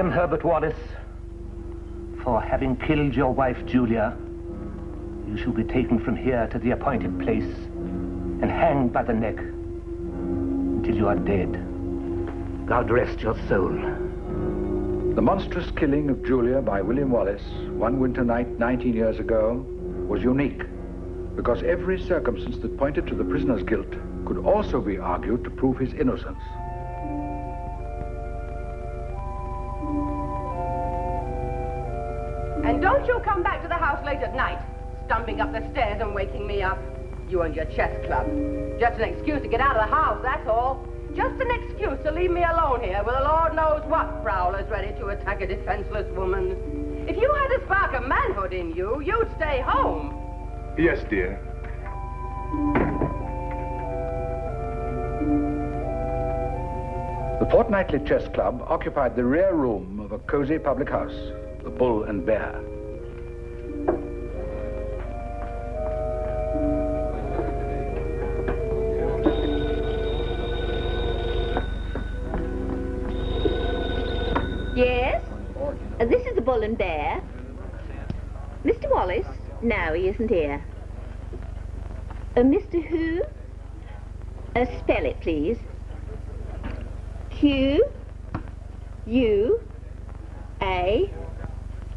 William Herbert Wallace, for having killed your wife, Julia, you shall be taken from here to the appointed place and hanged by the neck until you are dead. God rest your soul. The monstrous killing of Julia by William Wallace one winter night 19 years ago was unique because every circumstance that pointed to the prisoner's guilt could also be argued to prove his innocence. And don't you come back to the house late at night, stumping up the stairs and waking me up. You and your chess club. Just an excuse to get out of the house, that's all. Just an excuse to leave me alone here with the Lord knows what prowlers ready to attack a defenseless woman. If you had a spark of manhood in you, you'd stay home. Yes, dear. The Fortnightly Chess Club occupied the rear room of a cozy public house, the Bull and Bear. Yes? This is the Bull and Bear. Mr. Wallace? No, he isn't here. Mr. who? Spell it, please. Q U A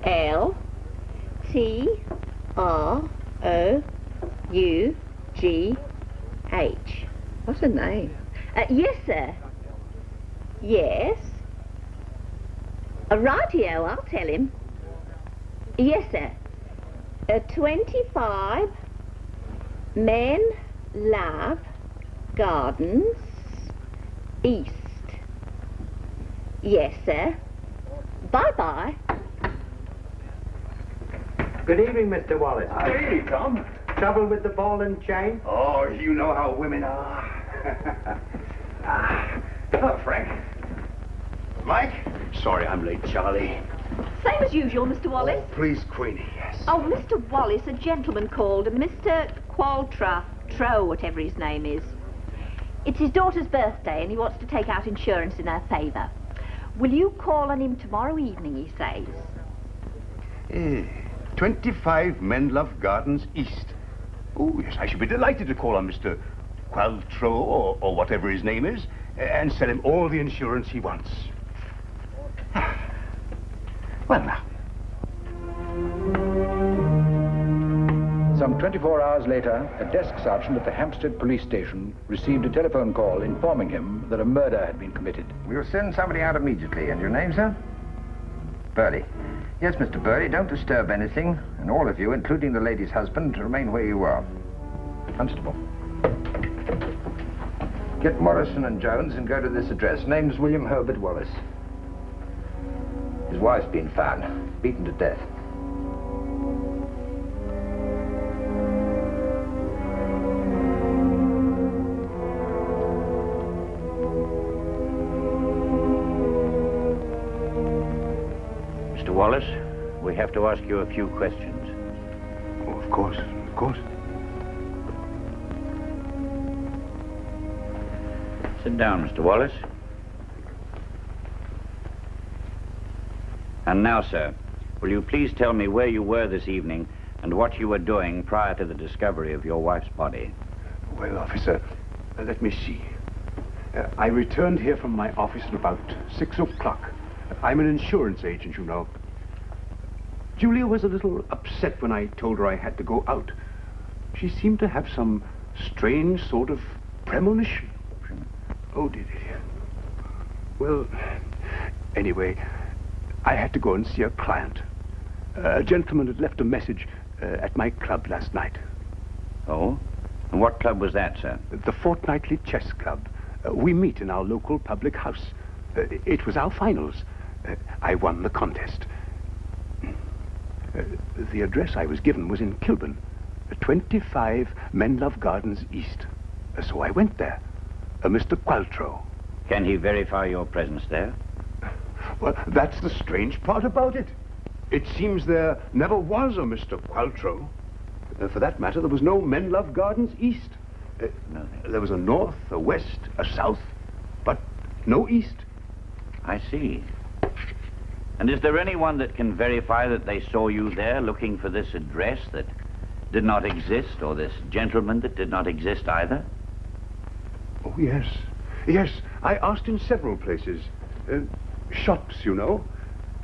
L T R O U G H. What a name. Yes, sir. Yes. Rightio, I'll tell him. Yes, sir. 25 Men Love Gardens East. Yes, sir. Bye-bye. Good evening, Mr. Wallace. Hey, Tom. Trouble with the ball and chain? Oh, you know how women are. Hello, Frank. Mike? Sorry I'm late, Charlie. Same as usual, Mr. Wallace. Oh, please, Queenie, yes. Oh, Mr. Wallace, a gentleman called Mr. Qualtra, whatever his name is. It's his daughter's birthday and he wants to take out insurance in her favour. Will you call on him tomorrow evening, he says? 25 Menlove Gardens East. Oh, yes, I should be delighted to call on Mr. Qualtro, or whatever his name is, and sell him all the insurance he wants. Well, now. Some 24 hours later, a desk sergeant at the Hampstead police station received a telephone call informing him that a murder had been committed. We'll send somebody out immediately. And your name, sir? Burley. Yes, Mr. Burley, don't disturb anything. And all of you, including the lady's husband, remain where you are. Constable. Get Morrison and Jones and go to this address. Name's William Herbert Wallace. His wife's been found, beaten to death. Mr. Wallace, we have to ask you a few questions. Oh, of course, of course. Sit down, Mr. Wallace. And now, sir, will you please tell me where you were this evening and what you were doing prior to the discovery of your wife's body? Well, officer, let me see. I returned here from my office at about 6 o'clock. I'm an insurance agent, you know. Julia was a little upset when I told her I had to go out. She seemed to have some strange sort of premonition. Oh, did it? Well, anyway, I had to go and see a client. A gentleman had left a message at my club last night. Oh? And what club was that, sir? The Fortnightly Chess Club. We meet in our local public house. It was our finals. I won the contest. The address I was given was in Kilburn, 25 Menlove Gardens East. So I went there. Mr. Qualtro. Can he verify your presence there? Well, that's the strange part about it. It seems there never was a Mr. Qualtro. For that matter, there was no Menlove Gardens East. There was a north, a west, a south, but no east. I see. And is there anyone that can verify that they saw you there looking for this address that did not exist, or this gentleman that did not exist either? Oh, yes. Yes, I asked in several places. Shops, you know.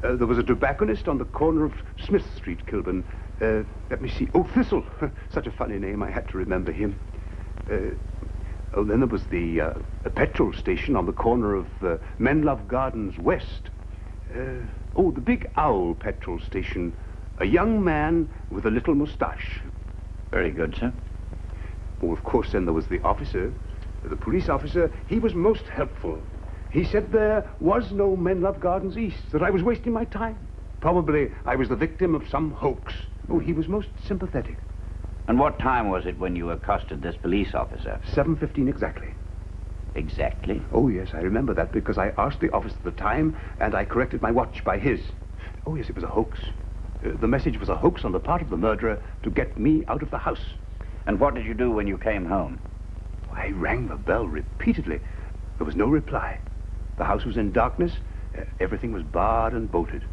There was a tobacconist on the corner of Smith Street, Kilburn. Let me see. Oh, Thistle. Such a funny name, I had to remember him. Oh, then there was a petrol station on the corner of Menlove Gardens West. Oh, the Big Owl petrol station. A young man with a little moustache. Very good, sir. Oh, of course, then there was the officer, the police officer. He was most helpful. He said there was no Menlove Gardens East, that I was wasting my time. Probably I was the victim of some hoax. Oh, he was most sympathetic. And what time was it when you accosted this police officer? 7:15 exactly. Exactly? Oh, yes, I remember that because I asked the officer the time and I corrected my watch by his. Oh, yes, it was a hoax. The message was a hoax on the part of the murderer to get me out of the house. And what did you do when you came home? I rang the bell repeatedly. There was no reply. The house was in darkness. Everything was barred and bolted.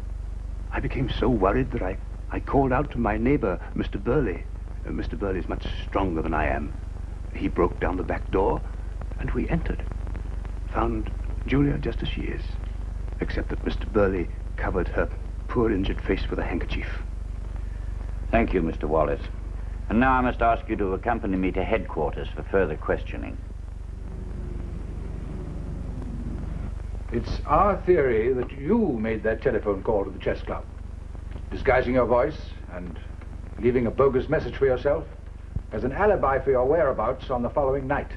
I became so worried that I called out to my neighbor, Mr. Burley. Mr. Burley is much stronger than I am. He broke down the back door, and we entered. Found Julia just as she is, except that Mr. Burley covered her poor injured face with a handkerchief. Thank you, Mr. Wallace. And now I must ask you to accompany me to headquarters for further questioning. It's our theory that you made that telephone call to the chess club, disguising your voice and leaving a bogus message for yourself as an alibi for your whereabouts on the following night,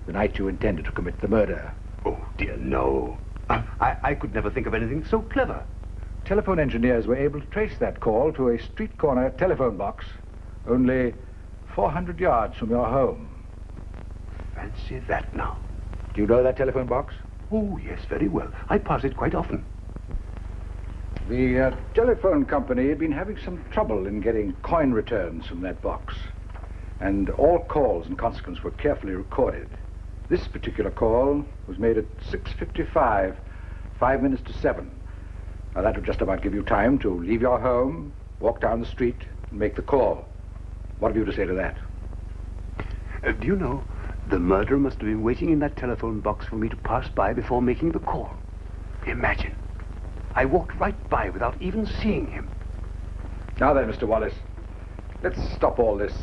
the night you intended to commit the murder. Oh, dear, no. I could never think of anything so clever. Telephone engineers were able to trace that call to a street corner telephone box only 400 yards from your home. Fancy that now. Do you know that telephone box? Oh, yes, very well. I pass it quite often. The telephone company had been having some trouble in getting coin returns from that box, and all calls in consequence were carefully recorded. This particular call was made at 6:55, 5 minutes to 7. Now, that would just about give you time to leave your home, walk down the street, and make the call. What have you to say to that? Do you know, the murderer must have been waiting in that telephone box for me to pass by before making the call. Imagine. I walked right by without even seeing him. Now then, Mr. Wallace, let's stop all this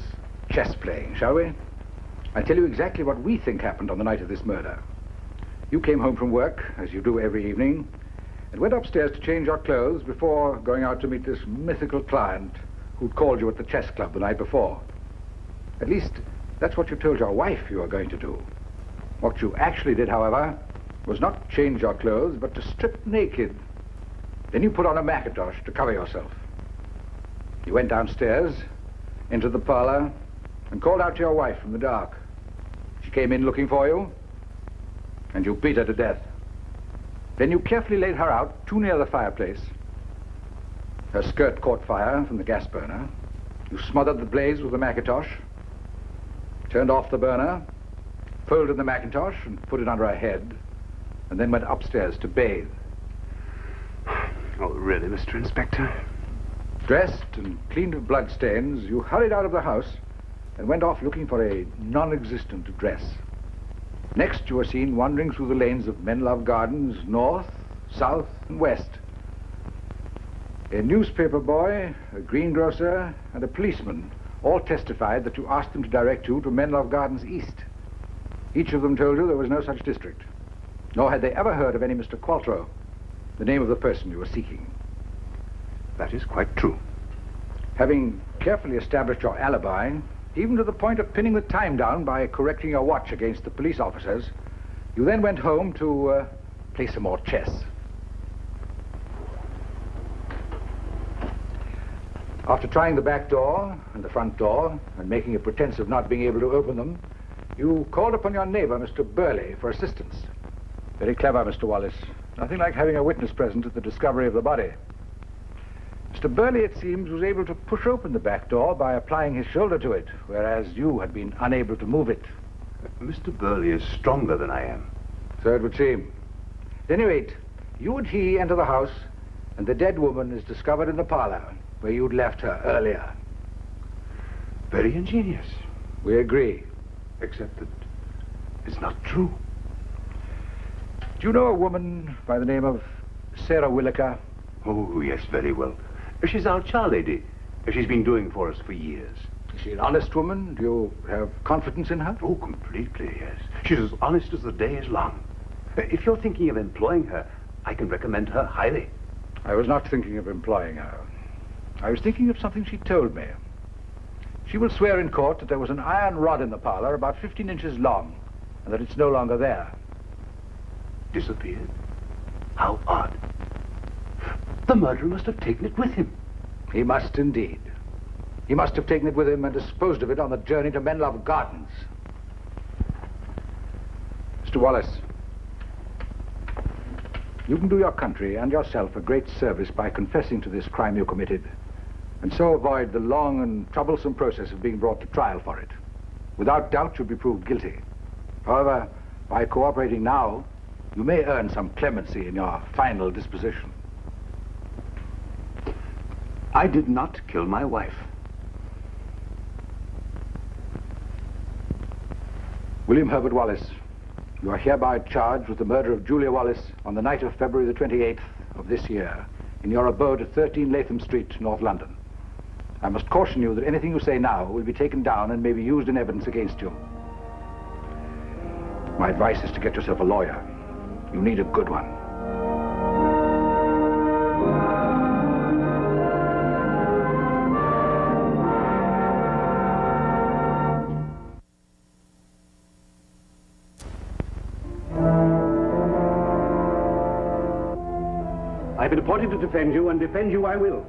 chess playing, shall we? I'll tell you exactly what we think happened on the night of this murder. You came home from work, as you do every evening, and went upstairs to change your clothes before going out to meet this mythical client who'd called you at the chess club the night before. At least, that's what you told your wife you were going to do. What you actually did, however, was not change your clothes, but to strip naked. Then you put on a mackintosh to cover yourself. You went downstairs, entered the parlor, and called out to your wife from the dark. She came in looking for you, and you beat her to death. Then you carefully laid her out too near the fireplace. Her skirt caught fire from the gas burner. You smothered the blaze with the mackintosh, turned off the burner, folded the mackintosh and put it under her head, and then went upstairs to bathe. Oh, really, Mr. Inspector? Dressed and cleaned of bloodstains, you hurried out of the house and went off looking for a non-existent address. Next, you were seen wandering through the lanes of Menlove Gardens, north, south, and west. A newspaper boy, a greengrocer, and a policeman all testified that you asked them to direct you to Menlove Gardens East. Each of them told you there was no such district, nor had they ever heard of any Mr. Qualtrough, the name of the person you were seeking. That is quite true. Having carefully established your alibi, even to the point of pinning the time down by correcting your watch against the police officers, you then went home to play some more chess. After trying the back door and the front door and making a pretense of not being able to open them, you called upon your neighbor, Mr. Burley, for assistance. Very clever, Mr. Wallace. Nothing like having a witness present at the discovery of the body. Mr. Burley, it seems, was able to push open the back door by applying his shoulder to it, whereas you had been unable to move it. Mr. Burley is stronger than I am. So it would seem. At any rate, you and he enter the house and the dead woman is discovered in the parlor where you'd left her earlier. Very ingenious. We agree. Except that it's not true. Do you know a woman by the name of Sarah Williker? Oh, yes, very well. She's our child lady. She's been doing for us for years. Is she an honest woman? Do you have confidence in her? Oh, completely, yes. She's as honest as the day is long. If you're thinking of employing her, I can recommend her highly. I was not thinking of employing her. I was thinking of something she told me. She will swear in court that there was an iron rod in the parlor about 15 inches long, and that it's no longer there. Disappeared? How odd. The murderer must have taken it with him. He must indeed. He must have taken it with him and disposed of it on the journey to Menlove Gardens. Mr. Wallace, you can do your country and yourself a great service by confessing to this crime you committed, and so avoid the long and troublesome process of being brought to trial for it. Without doubt, you'll be proved guilty. However, by cooperating now, you may earn some clemency in your final disposition. I did not kill my wife. William Herbert Wallace, you are hereby charged with the murder of Julia Wallace on the night of February the 28th of this year in your abode at 13 Latham Street, North London. I must caution you that anything you say now will be taken down and may be used in evidence against you. My advice is to get yourself a lawyer. You need a good one. I've been appointed to defend you, and defend you I will.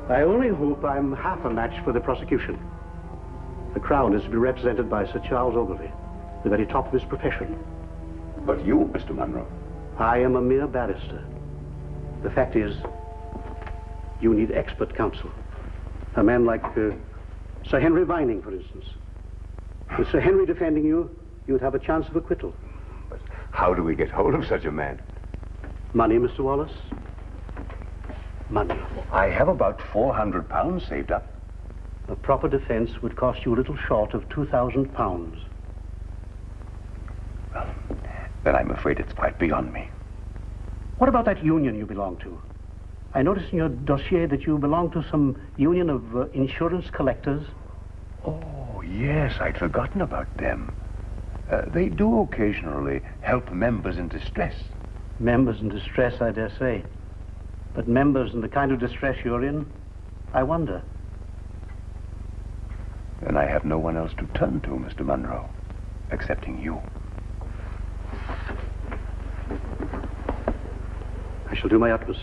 I only hope I'm half a match for the prosecution. The Crown is to be represented by Sir Charles Ogilvy, the very top of his profession. But you, Mr. Munro? I am a mere barrister. The fact is, you need expert counsel. A man like Sir Henry Vining, for instance. With Sir Henry defending you, you'd have a chance of acquittal. But how do we get hold of such a man? Money, Mr. Wallace? Money. I have about £400 saved up. A proper defense would cost you a little short of £2,000. Well, then I'm afraid it's quite beyond me. What about that union you belong to? I noticed in your dossier that you belong to some union of insurance collectors. Oh, yes, I'd forgotten about them. They do occasionally help members in distress. Members in distress, I dare say. But members in the kind of distress you're in, I wonder. Then I have no one else to turn to, Mr. Munro, excepting you. I shall do my utmost.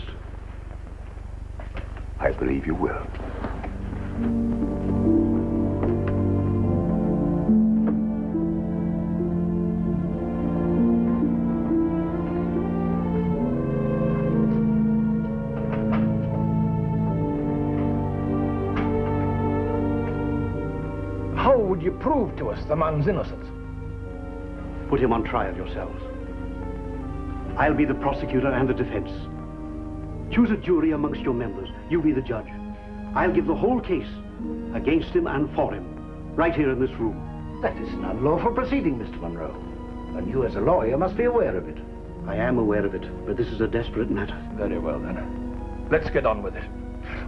I believe you will. How would you prove to us the man's innocence? Put him on trial yourselves. I'll be the prosecutor and the defense. Choose a jury amongst your members. You be the judge. I'll give the whole case against him and for him, right here in this room. That is an unlawful proceeding, Mr. Munro. And you as a lawyer must be aware of it. I am aware of it, but this is a desperate matter. Very well, then. Let's get on with it.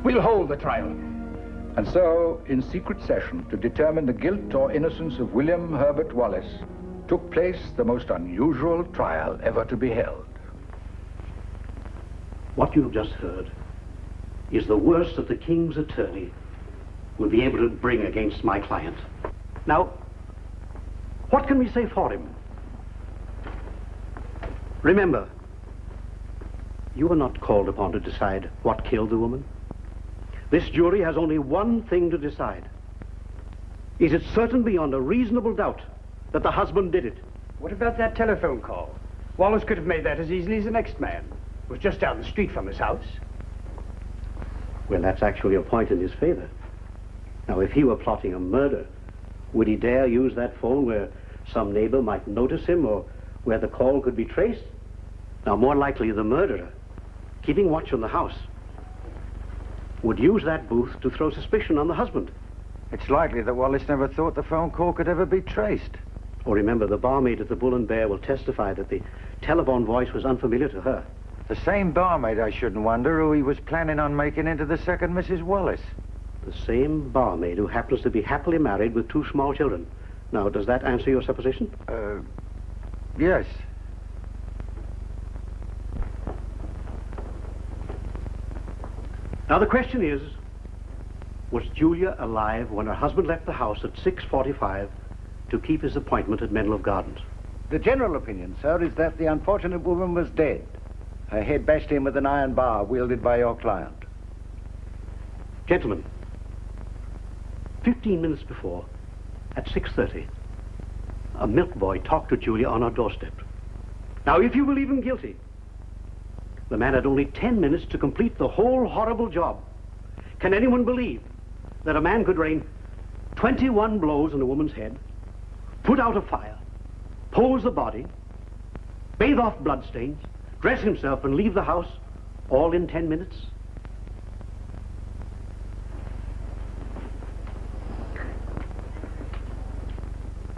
We'll hold the trial. And so, in secret session, to determine the guilt or innocence of William Herbert Wallace, took place the most unusual trial ever to be held. What you've just heard is the worst that the King's attorney will be able to bring against my client. Now, what can we say for him? Remember, you are not called upon to decide what killed the woman. This jury has only one thing to decide. Is it certain beyond a reasonable doubt that the husband did it? What about that telephone call? Wallace could have made that as easily as the next man. It was just down the street from his house. Well, that's actually a point in his favor. Now, if he were plotting a murder, would he dare use that phone where some neighbor might notice him or where the call could be traced? Now, more likely the murderer keeping watch on the house, would use that booth to throw suspicion on the husband. It's likely that Wallace never thought the phone call could ever be traced. Or remember, the barmaid at the Bull and Bear will testify that the telephone voice was unfamiliar to her. The same barmaid, I shouldn't wonder, who he was planning on making into the second Mrs. Wallace. The same barmaid who happens to be happily married with 2 small children. Now, does that answer your supposition? Yes. Now, the question is, was Julia alive when her husband left the house at 6:45 to keep his appointment at Menlo Gardens? The general opinion, sir, is that the unfortunate woman was dead. Her head bashed in with an iron bar wielded by your client. Gentlemen, 15 minutes before, at 6:30, a milk boy talked to Julia on her doorstep. Now, if you believe him guilty, the man had only 10 minutes to complete the whole horrible job. Can anyone believe that a man could rain 21 blows on a woman's head, put out a fire, pose the body, bathe off bloodstains, dress himself and leave the house all in 10 minutes?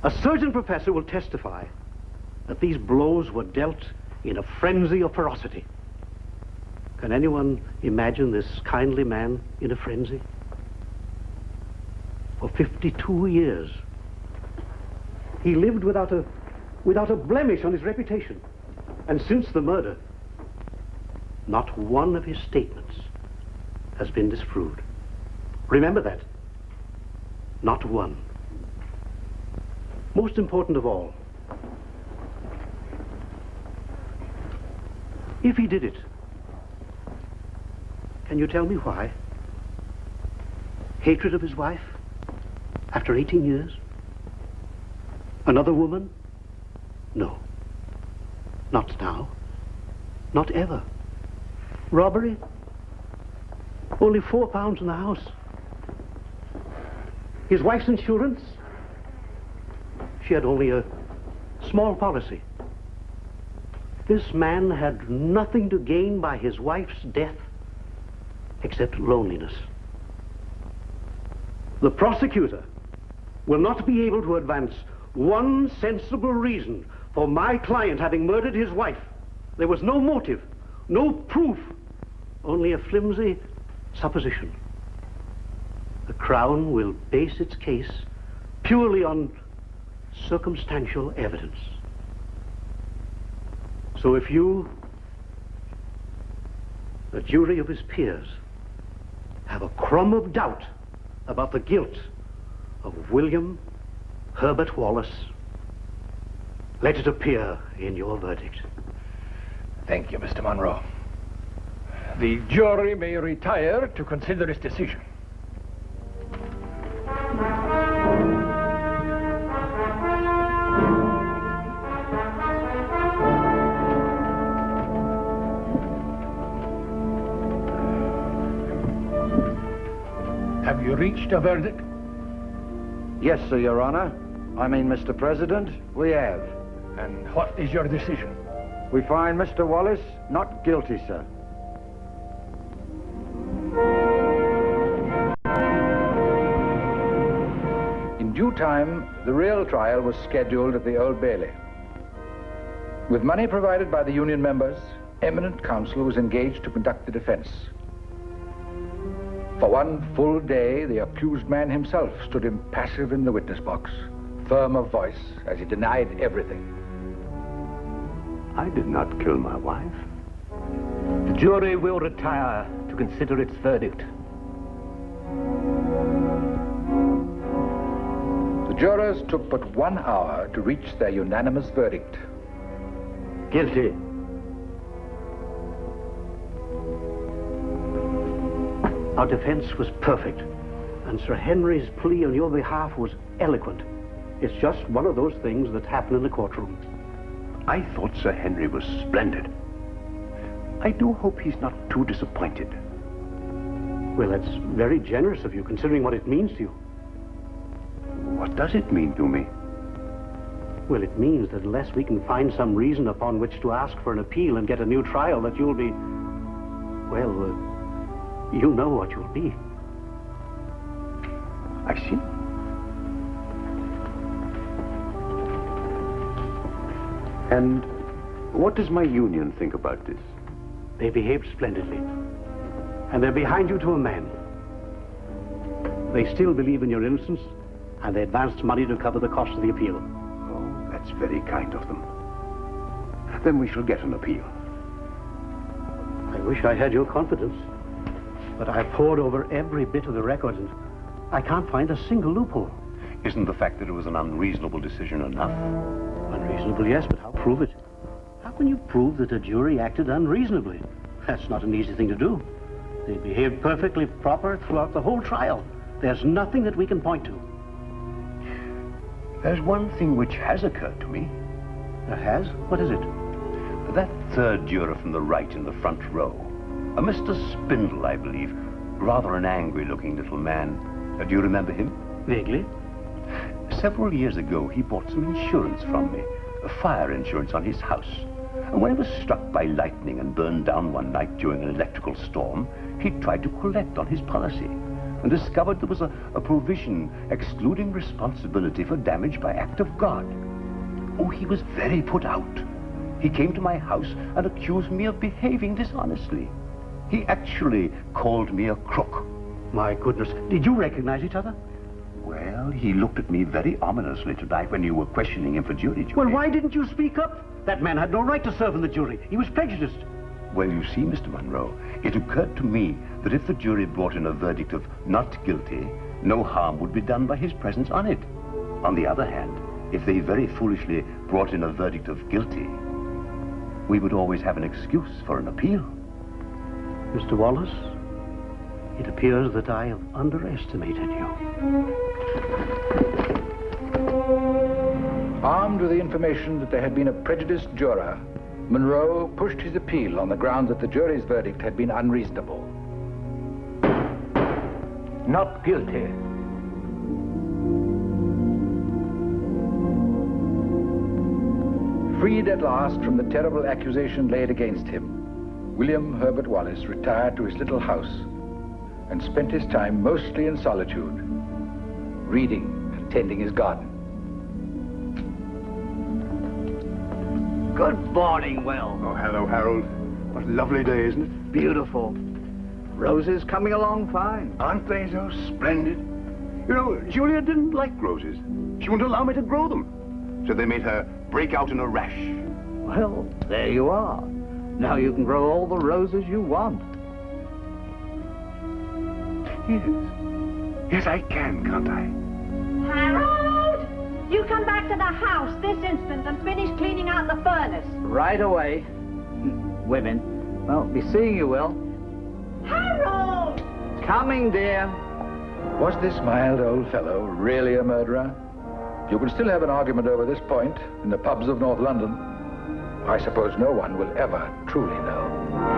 A surgeon professor will testify that these blows were dealt in a frenzy of ferocity. Can anyone imagine this kindly man in a frenzy? For 52 years, he lived without a blemish on his reputation. And since the murder, not one of his statements has been disproved. Remember that. Not one. Most important of all, if he did it, can you tell me why? Hatred of his wife after 18 years? Another woman? No. Not now. Not ever. Robbery? Only £4 in the house. His wife's insurance? She had only a small policy. This man had nothing to gain by his wife's death except loneliness. The prosecutor will not be able to advance one sensible reason for my client having murdered his wife. There was no motive, no proof, only a flimsy supposition. The Crown will base its case purely on circumstantial evidence. So if you, the jury of his peers, have a crumb of doubt about the guilt of William Herbert Wallace, let it appear in your verdict. Thank you, Mr. Monroe. The jury may retire to consider its decision. Have you reached a verdict? Yes, sir, Your Honor. I mean, Mr. President, we have. And what is your decision? We find Mr. Wallace not guilty, sir. In due time, the real trial was scheduled at the Old Bailey. With money provided by the union members, eminent counsel was engaged to conduct the defense. For one full day, the accused man himself stood impassive in the witness box, firm of voice, as he denied everything. I did not kill my wife. The jury will retire to consider its verdict. The jurors took but 1 hour to reach their unanimous verdict. Guilty. Our defense was perfect, and Sir Henry's plea on your behalf was eloquent. It's just one of those things that happen in the courtroom. I thought Sir Henry was splendid. I do hope he's not too disappointed. Well, that's very generous of you, considering what it means to you. What does it mean to me? Well, it means that unless we can find some reason upon which to ask for an appeal and get a new trial, that you'll be Well, you know what you'll be. I see. And what does my union think about this? They behaved splendidly. And they're behind you to a man. They still believe in your innocence, and they advanced money to cover the cost of the appeal. Oh, that's very kind of them. Then we shall get an appeal. I wish I had your confidence. But I pored over every bit of the record, and I can't find a single loophole. Isn't the fact that it was an unreasonable decision enough? Unreasonable, yes, but how prove it? How can you prove that a jury acted unreasonably? That's not an easy thing to do. They behaved perfectly proper throughout the whole trial. There's nothing that we can point to. There's one thing which has occurred to me. There has? What is it? That third juror from the right in the front row. A Mr. Spindle, I believe. Rather an angry-looking little man. Do you remember him? Vaguely. Several years ago, he bought some insurance from me. A fire insurance on his house. And when it was struck by lightning and burned down one night during an electrical storm, he tried to collect on his policy and discovered there was a provision excluding responsibility for damage by act of God. Oh, he was very put out. He came to my house and accused me of behaving dishonestly. He actually called me a crook. My goodness, did you recognize each other? Well, he looked at me very ominously tonight when you were questioning him for jury duty. Well, why didn't you speak up? That man had no right to serve in the jury. He was prejudiced. Well, you see, Mr. Monroe, it occurred to me that if the jury brought in a verdict of not guilty, no harm would be done by his presence on it. On the other hand, if they very foolishly brought in a verdict of guilty, we would always have an excuse for an appeal. Mr. Wallace, it appears that I have underestimated you. Armed with the information that there had been a prejudiced juror, Monroe pushed his appeal on the ground that the jury's verdict had been unreasonable. Not guilty. Freed at last from the terrible accusation laid against him, William Herbert Wallace retired to his little house and spent his time mostly in solitude, reading and tending his garden. Good morning, Will. Oh, hello, Harold. What a lovely day, isn't it? Beautiful. Roses coming along fine. Aren't they so splendid? You know, Julia didn't like roses. She wouldn't allow me to grow them. So they made her break out in a rash. Well, there you are. Now you can grow all the roses you want. Yes. Yes, I can, can't I? Harold! You come back to the house this instant and finish cleaning out the furnace. Right away. Women. Well, be seeing you, Will. Harold! Coming, dear. Was this mild old fellow really a murderer? You can still have an argument over this point in the pubs of North London. I suppose no one will ever truly know.